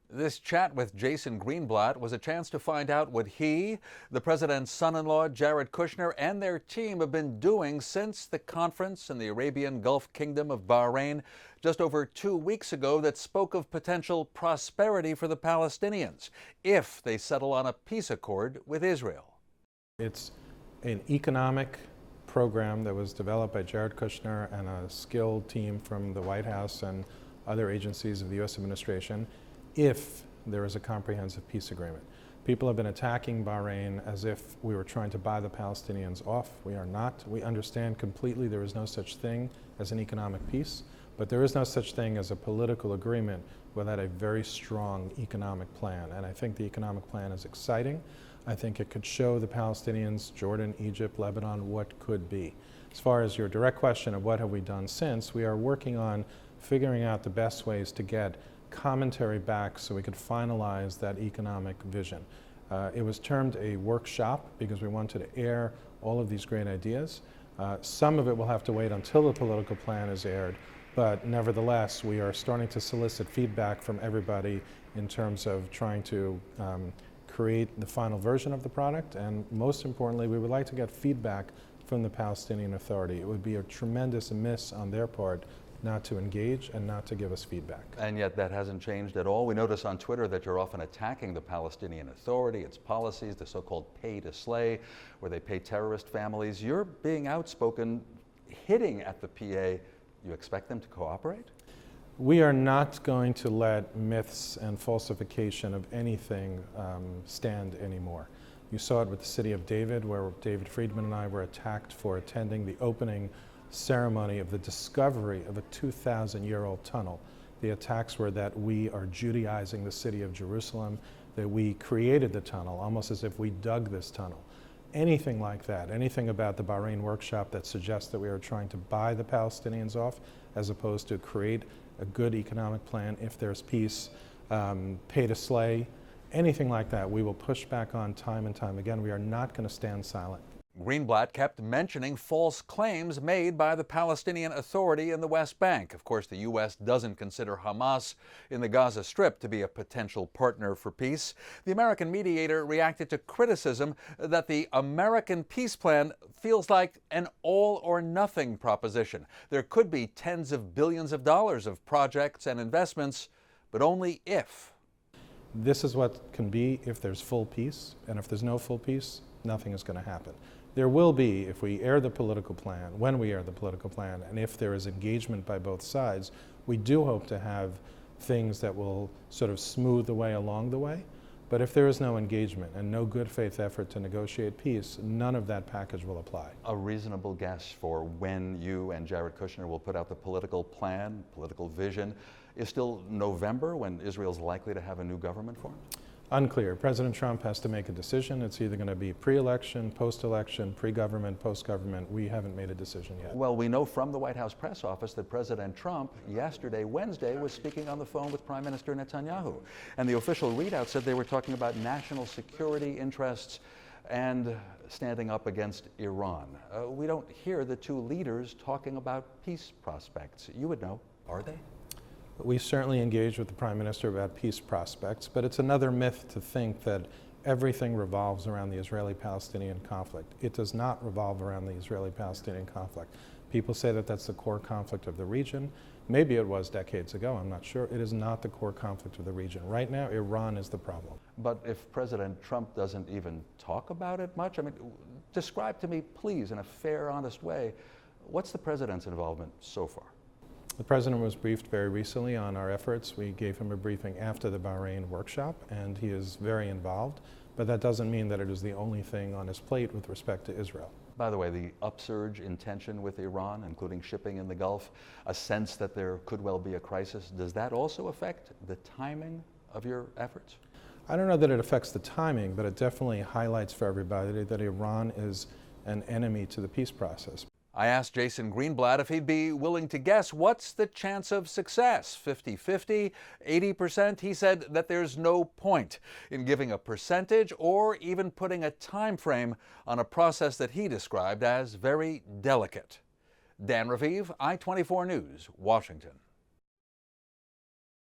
This chat with Jason Greenblatt was a chance to find out what he, the president's son-in-law, Jared Kushner, and their team have been doing since the conference in the Arabian Gulf Kingdom of Bahrain just over 2 weeks ago that spoke of potential prosperity for the Palestinians if they settle on a peace accord with Israel. It's an economic program that was developed by Jared Kushner and a skilled team from the White House and other agencies of the U.S. administration if there is a comprehensive peace agreement. People have been attacking Bahrain as if we were trying to buy the Palestinians off. We are not. We understand completely there is no such thing as an economic peace, but there is no such thing as a political agreement without a very strong economic plan. And I think the economic plan is exciting. I think it could show the Palestinians, Jordan, Egypt, Lebanon, what could be. As far as your direct question of what have we done since, we are working on figuring out the best ways to get commentary back so we could finalize that economic vision. It was termed a workshop because we wanted to air all of these great ideas. Some of it will have to wait until the political plan is aired, but nevertheless, we are starting to solicit feedback from everybody in terms of trying to create the final version of the product, and most importantly, we would like to get feedback from the Palestinian Authority. It would be a tremendous miss on their part not to engage and not to give us feedback. And yet that hasn't changed at all. We notice on Twitter that you're often attacking the Palestinian Authority, its policies, the so-called pay to slay, where they pay terrorist families. You're being outspoken, hitting at the PA. You expect them to cooperate? We are not going to let myths and falsification of anything stand anymore. You saw it with the city of David, where David Friedman and I were attacked for attending the opening ceremony of the discovery of a 2,000-year-old tunnel. The attacks were that we are Judaizing the city of Jerusalem, that we created the tunnel, almost as if we dug this tunnel. Anything like that, anything about the Bahrain workshop that suggests that we are trying to buy the Palestinians off as opposed to create a good economic plan if there's peace, pay to slay, anything like that, we will push back on time and time again. We are not going to stand silent. Greenblatt kept mentioning false claims made by the Palestinian Authority in the West Bank. Of course, the U.S. doesn't consider Hamas in the Gaza Strip to be a potential partner for peace. The American mediator reacted to criticism that the American peace plan feels like an all-or-nothing proposition. There could be tens of billions of dollars of projects and investments, but only if. This is what can be if there's full peace, and if there's no full peace, nothing is going to happen. There will be, if we air the political plan, when we air the political plan, and if there is engagement by both sides, we do hope to have things that will sort of smooth the way along the way. But if there is no engagement and no good faith effort to negotiate peace, none of that package will apply. A reasonable guess for when you and Jared Kushner will put out the political plan, political vision, is still November, when Israel's likely to have a new government formed? Unclear. President Trump has to make a decision. It's either going to be pre-election, post-election, pre-government, post-government. We haven't made a decision yet. Well, we know from the White House press office that President Trump yesterday, Wednesday, was speaking on the phone with Prime Minister Netanyahu. And the official readout said they were talking about national security interests and standing up against Iran. We don't hear the two leaders talking about peace prospects. You would know, are they? We certainly engage with the Prime Minister about peace prospects, but it's another myth to think that everything revolves around the Israeli-Palestinian conflict. It does not revolve around the Israeli-Palestinian conflict. People say that that's the core conflict of the region. Maybe it was decades ago, I'm not sure. It is not the core conflict of the region. Right now, Iran is the problem. But if President Trump doesn't even talk about it much, I mean, describe to me, please, in a fair, honest way, what's the President's involvement so far? The President was briefed very recently on our efforts. We gave him a briefing after the Bahrain workshop, and he is very involved. But that doesn't mean that it is the only thing on his plate with respect to Israel. By the way, the upsurge in tension with Iran, including shipping in the Gulf, a sense that there could well be a crisis, does that also affect the timing of your efforts? I don't know that it affects the timing, but it definitely highlights for everybody that Iran is an enemy to the peace process. I asked Jason Greenblatt if he'd be willing to guess what's the chance of success, 50-50, 80%. He said that there's no point in giving a percentage or even putting a time frame on a process that he described as very delicate. Dan Raviv, i24 News, Washington.